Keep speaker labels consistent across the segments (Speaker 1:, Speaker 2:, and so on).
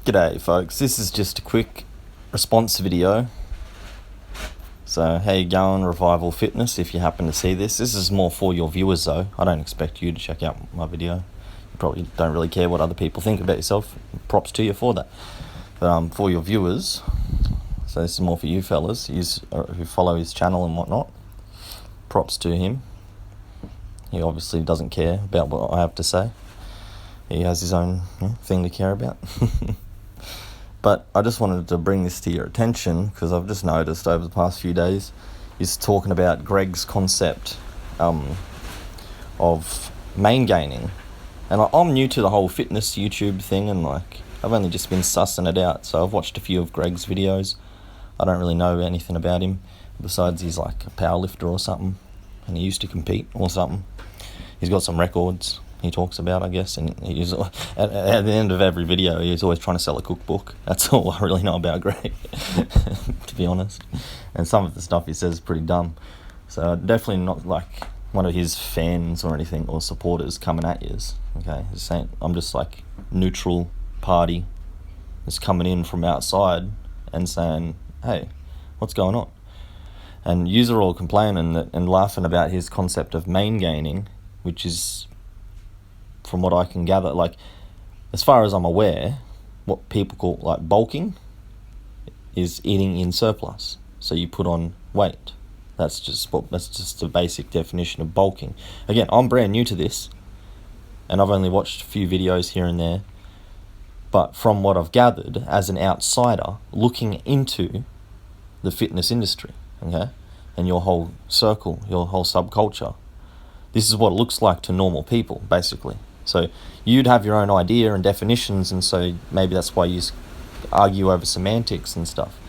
Speaker 1: G'day folks, this is just a quick response video. So how you going, Revival Fitness, if you happen to see this. This is more for your viewers though. I don't expect you to check out my video. You probably don't really care what other people think about yourself. Props to you for that. But for your viewers, so this is more for you fellas who follow his channel and whatnot. Props to him. He obviously doesn't care about what I have to say. He has his own thing to care about. But I just wanted to bring this to your attention because I've just noticed over the past few days he's talking about Greg's concept of main gaining. And I'm new to the whole fitness YouTube thing, and I've only just been sussing it out. So I've watched a few of Greg's videos. I don't really know anything about him besides he's like a powerlifter or something, and he used to compete or something. He's got some records he talks about, I guess, and he's at the end of every video he's always trying to sell a cookbook. That's all I really know about Greg, to be honest. And some of the stuff he says is pretty dumb. So definitely not like one of his fans or anything, or supporters coming at you. Okay, just saying, I'm just like neutral party that's coming in from outside and saying, hey, what's going on? And yous are all complaining and laughing about his concept of main gaining, which is, from what I can gather, like, as far as I'm aware, what people call like bulking is eating in surplus. So you put on weight. That's just the basic definition of bulking. Again, I'm brand new to this, and I've only watched a few videos here and there. But from what I've gathered, as an outsider looking into the fitness industry, okay, and your whole circle, your whole subculture, this is what it looks like to normal people, basically. So you'd have your own idea and definitions, and so maybe that's why you argue over semantics and stuff.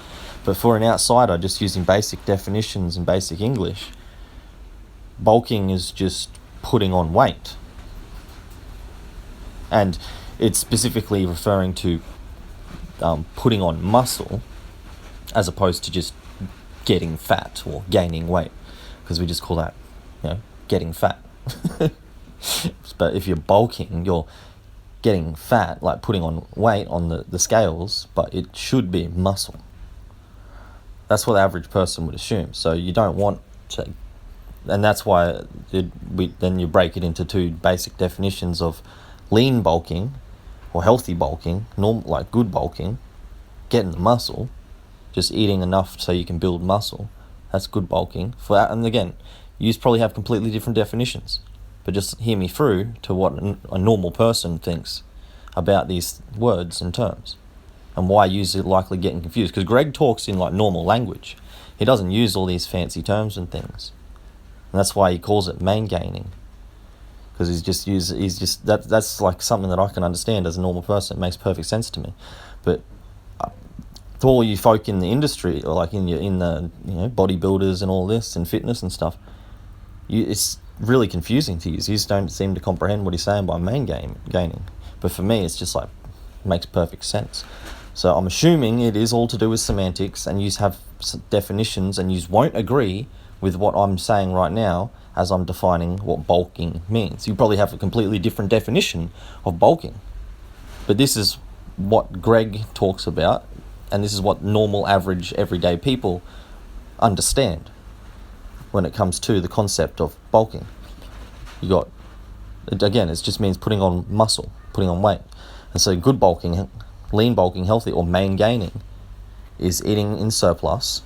Speaker 1: But for an outsider, just using basic definitions and basic English, bulking is just putting on weight. And it's specifically referring to putting on muscle as opposed to just getting fat or gaining weight, because we just call that, getting fat. But if you're bulking, you're getting fat, like putting on weight on the scales, but it should be muscle. That's what the average person would assume. So you don't want to, and that's why then you break it into two basic definitions of lean bulking or healthy bulking, like good bulking, getting the muscle, just eating enough so you can build muscle. That's good bulking. And again, you probably have completely different definitions, but just hear me through to what a normal person thinks about these words and terms, and why you're likely getting confused. Because Greg talks in like normal language. He doesn't use all these fancy terms and things, and that's why he calls it main gaining. Because that's like something that I can understand as a normal person. It makes perfect sense to me. But to all you folk in the industry, or like in the bodybuilders and all this and fitness and stuff, it's really confusing to you. You just don't seem to comprehend what he's saying by main gaining. But for me, it's just like, makes perfect sense. So I'm assuming it is all to do with semantics, and you have definitions, and you won't agree with what I'm saying right now as I'm defining what bulking means. You probably have a completely different definition of bulking. But this is what Greg talks about, and this is what normal, average, everyday people understand when it comes to the concept of bulking. It just means putting on muscle, putting on weight. And so good bulking, lean bulking, healthy, or main gaining is eating in surplus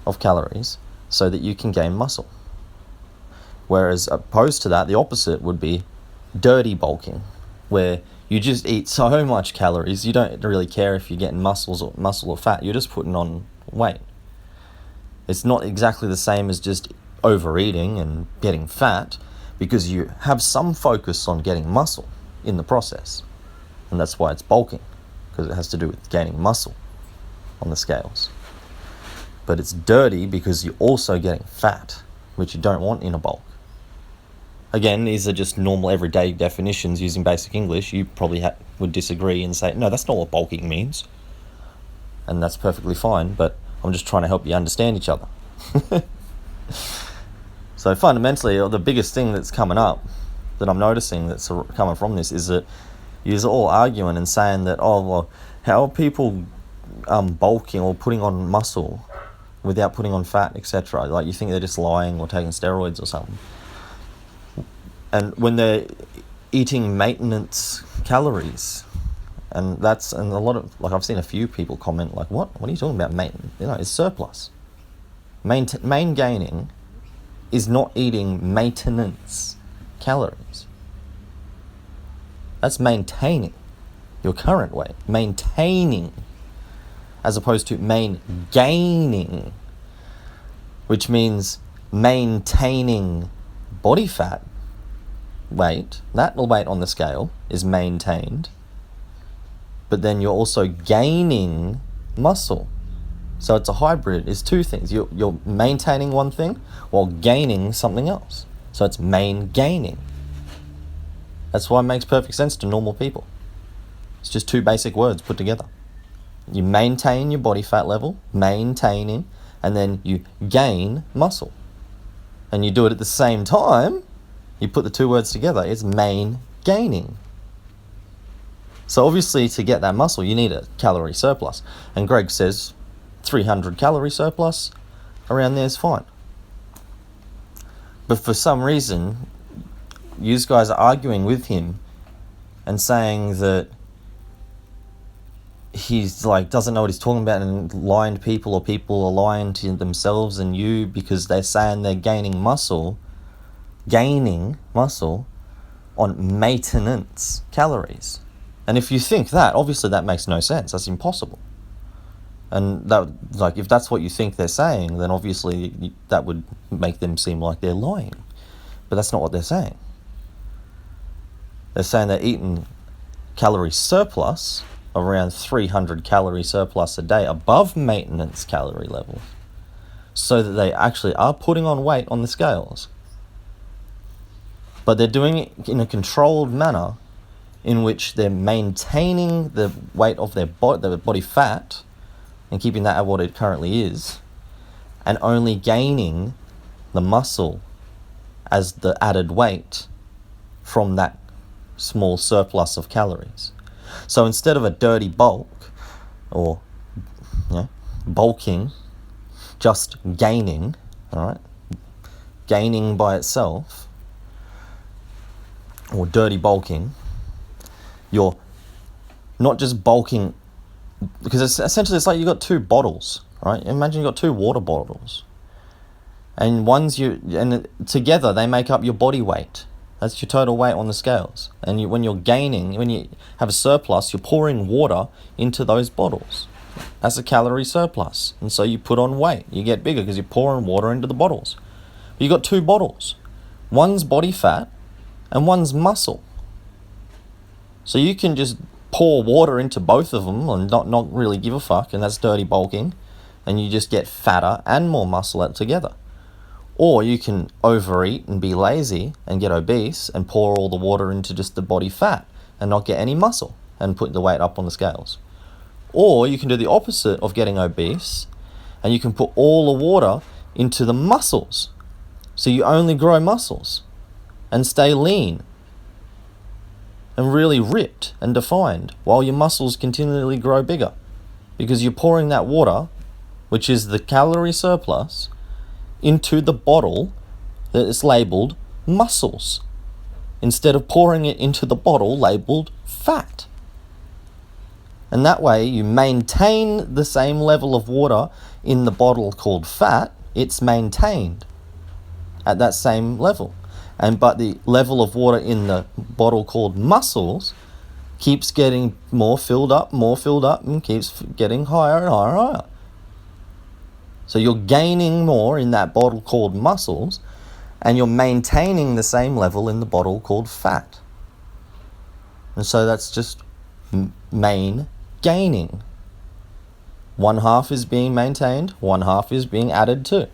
Speaker 1: of calories so that you can gain muscle. Whereas opposed to that, the opposite would be dirty bulking, where you just eat so much calories, you don't really care if you're getting muscle or fat, you're just putting on weight. It's not exactly the same as just overeating and getting fat, because you have some focus on getting muscle in the process. And that's why it's bulking, because it has to do with gaining muscle on the scales. But it's dirty because you're also getting fat, which you don't want in a bulk. Again, these are just normal everyday definitions using basic English. You probably would disagree and say, no, that's not what bulking means. And that's perfectly fine, but I'm just trying to help you understand each other. So fundamentally, the biggest thing that's coming up that I'm noticing that's coming from this is that you're all arguing and saying that, oh, well, How are people bulking or putting on muscle without putting on fat, etc.? Like, you think they're just lying or taking steroids or something. And when they're eating maintenance calories, and a lot of, like, I've seen a few people comment like, what are you talking about, maintenance? It's surplus. Main gaining is not eating maintenance calories. That's maintaining your current weight. Maintaining, as opposed to gaining, which means maintaining body fat weight. That weight on the scale is maintained, but then you're also gaining muscle. So it's a hybrid. It's two things. You're maintaining one thing while gaining something else. So it's gaining. That's why it makes perfect sense to normal people. It's just two basic words put together. You maintain your body fat level, maintaining, and then you gain muscle. And you do it at the same time, you put the two words together, it's gaining. So obviously, to get that muscle, you need a calorie surplus. And Greg says 300 calorie surplus, around there is fine. But for some reason, you guys are arguing with him and saying that he's like doesn't know what he's talking about and lying to people, or people are lying to themselves and you because they're saying they're gaining muscle on maintenance calories. And if you think that, obviously that makes no sense. That's impossible. And that, like, if that's what you think they're saying, then obviously that would make them seem like they're lying. But that's not what they're saying. They're saying they're eating calorie surplus, around 300 calorie surplus a day above maintenance calorie levels, so that they actually are putting on weight on the scales. But they're doing it in a controlled manner in which they're maintaining the weight of their body fat and keeping that at what it currently is, and only gaining the muscle as the added weight from that small surplus of calories. So instead of a dirty bulk, or bulking, just gaining, all right, gaining by itself, or dirty bulking, you're not just bulking, because essentially it's like you've got two bottles, right? Imagine you've got two water bottles, and together they make up your body weight. That's your total weight on the scales. And when you're gaining, when you have a surplus, you're pouring water into those bottles. That's a calorie surplus. And so you put on weight. You get bigger because you're pouring water into the bottles. But you've got two bottles. One's body fat and one's muscle. So you can just pour water into both of them and not really give a fuck, and that's dirty bulking. And you just get fatter and more muscle together. Or you can overeat and be lazy and get obese and pour all the water into just the body fat and not get any muscle and put the weight up on the scales. Or you can do the opposite of getting obese, and you can put all the water into the muscles. So you only grow muscles and stay lean and really ripped and defined while your muscles continually grow bigger, because you're pouring that water, which is the calorie surplus, into the bottle that is labeled muscles, instead of pouring it into the bottle labeled fat. And that way you maintain the same level of water in the bottle called fat. It's maintained at that same level. But the level of water in the bottle called muscles keeps getting more filled up, and keeps getting higher and higher and higher. So you're gaining more in that bottle called muscles, and you're maintaining the same level in the bottle called fat. And so that's just gaining. One half is being maintained, one half is being added to.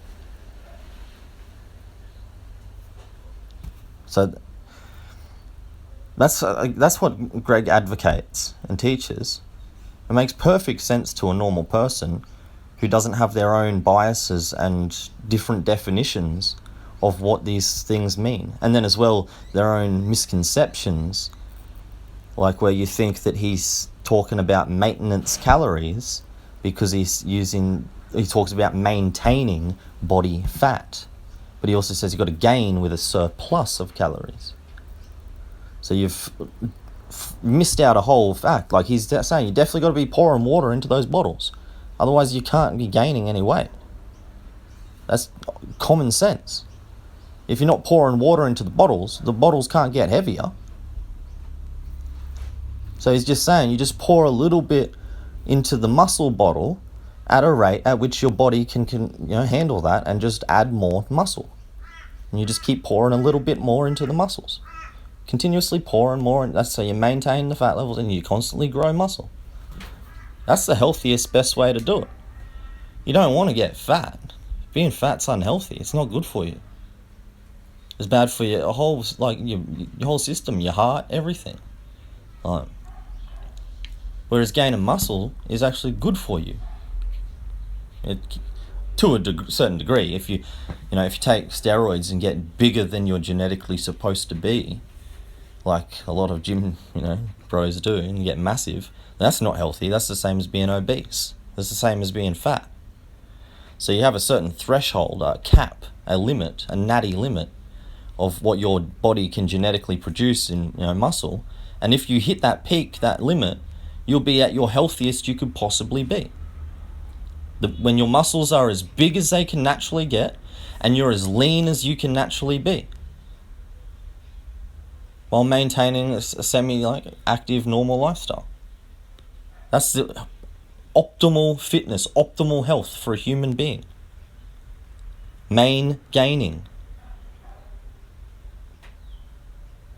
Speaker 1: So that's what Greg advocates and teaches. It makes perfect sense to a normal person who doesn't have their own biases and different definitions of what these things mean. And then as well, their own misconceptions, like where you think that he's talking about maintenance calories because he talks about maintaining body fat. But he also says you've got to gain with a surplus of calories. So you've missed out a whole fact. Like he's saying, you definitely got to be pouring water into those bottles. Otherwise you can't be gaining any weight. That's common sense. If you're not pouring water into the bottles can't get heavier. So he's just saying you just pour a little bit into the muscle bottle at a rate at which your body can handle that, and just add more muscle. And you just keep pouring a little bit more into the muscles. Continuously pouring more, and that's how you maintain the fat levels and you constantly grow muscle. That's the healthiest, best way to do it. You don't want to get fat. Being fat's unhealthy. It's not good for you. It's bad for your whole system, your heart, everything. Whereas gaining muscle is actually good for you. To a certain degree, if you take steroids and get bigger than you're genetically supposed to be, like a lot of gym bros do, and get massive, that's not healthy. That's the same as being obese. That's the same as being fat. So you have a certain threshold, a cap, a limit, a natty limit of what your body can genetically produce in muscle, and if you hit that peak, that limit, you'll be at your healthiest you could possibly be. When your muscles are as big as they can naturally get, and you're as lean as you can naturally be, while maintaining a semi-active normal lifestyle. That's the optimal fitness, optimal health for a human being. Gaining.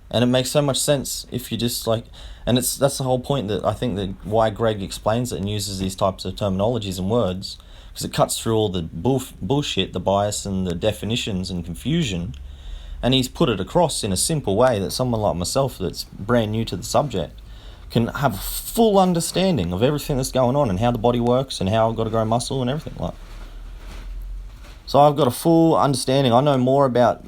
Speaker 1: And it makes so much sense if you just and that's the whole point, that I think that why Greg explains it and uses these types of terminologies and words, because it cuts through all the bullshit, the bias and the definitions and confusion, and he's put it across in a simple way that someone like myself that's brand new to the subject can have a full understanding of everything that's going on and how the body works and how I've got to grow muscle and everything like. So I've got a full understanding. I know more about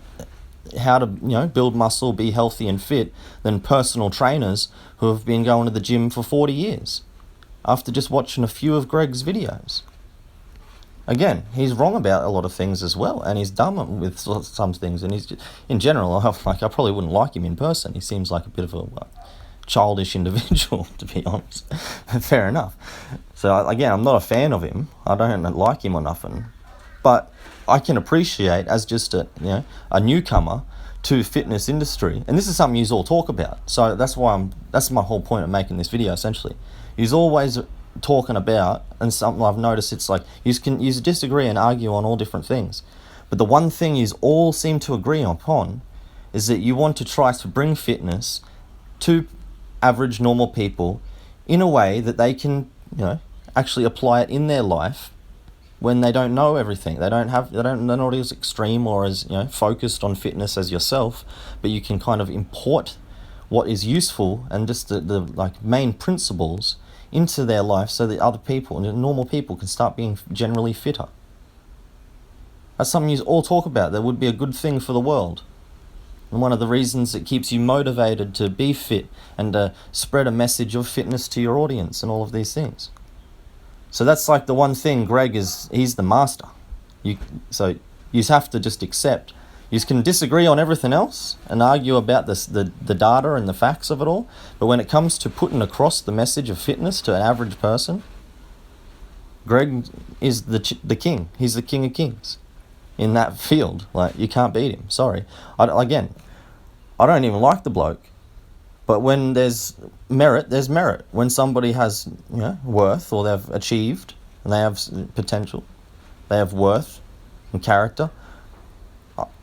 Speaker 1: how to build muscle, be healthy and fit than personal trainers who have been going to the gym for 40 years after just watching a few of Greg's videos. Again, he's wrong about a lot of things as well, and he's dumb with some things, and he's just, in general, I probably wouldn't like him in person. He seems like a bit of a childish individual, to be honest. Fair enough. So again, I'm not a fan of him. I don't like him or nothing, but I can appreciate as just a newcomer to fitness industry, and this is something you all talk about. So that's my whole point of making this video. Essentially, he's always talking about, and something I've noticed, it's like you disagree and argue on all different things, but the one thing you all seem to agree upon is that you want to try to bring fitness to average normal people in a way that they can actually apply it in their life when they don't know everything. They're not as extreme or as focused on fitness as yourself, but you can kind of import what is useful and just the main principles into their life so that other people and normal people can start being generally fitter. That's something you all talk about. That would be a good thing for the world. And one of the reasons it keeps you motivated to be fit and spread a message of fitness to your audience and all of these things. So that's the one thing Greg he's the master. You have to just accept. You can disagree on everything else and argue about the data and the facts of it all, but when it comes to putting across the message of fitness to an average person, Greg is the king. He's the king of kings in that field. You can't beat him. Sorry. I don't even like the bloke, but when there's merit, there's merit. When somebody has worth, or they've achieved and they have potential, they have worth and character,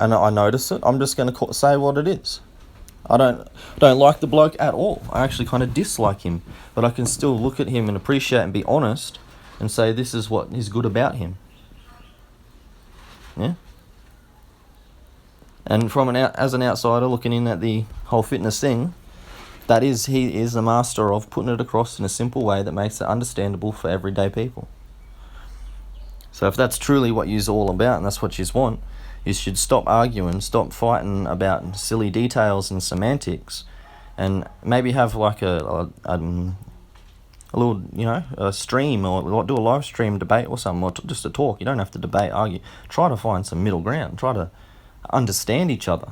Speaker 1: and I notice it, I'm just going to say what it is. I don't like the bloke at all. I actually kind of dislike him, but I can still look at him and appreciate and be honest and say this is what is good about him. Yeah. And as an outsider looking in at the whole fitness thing, he is the master of putting it across in a simple way that makes it understandable for everyday people. So if that's truly what you're all about and that's what you want, you should stop arguing, stop fighting about silly details and semantics, and maybe have a little, a stream, or do a live stream debate or something, or just a talk. You don't have to debate, argue. Try to find some middle ground. Try to understand each other.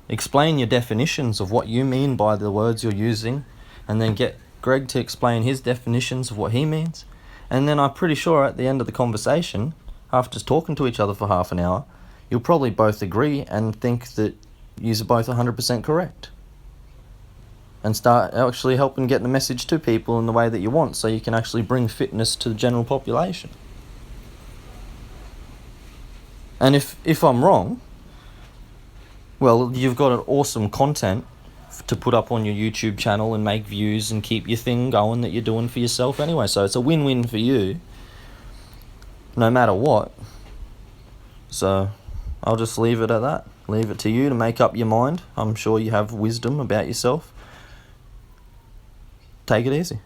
Speaker 1: Explain your definitions of what you mean by the words you're using, and then get Greg to explain his definitions of what he means. And then I'm pretty sure at the end of the conversation, after talking to each other for half an hour, you'll probably both agree and think that you're both 100% correct. And start actually helping get the message to people in the way that you want, so you can actually bring fitness to the general population. And if I'm wrong, well, you've got an awesome content to put up on your YouTube channel and make views and keep your thing going that you're doing for yourself anyway. So it's a win-win for you, no matter what. So I'll just leave it at that. Leave it to you to make up your mind. I'm sure you have wisdom about yourself. Take it easy.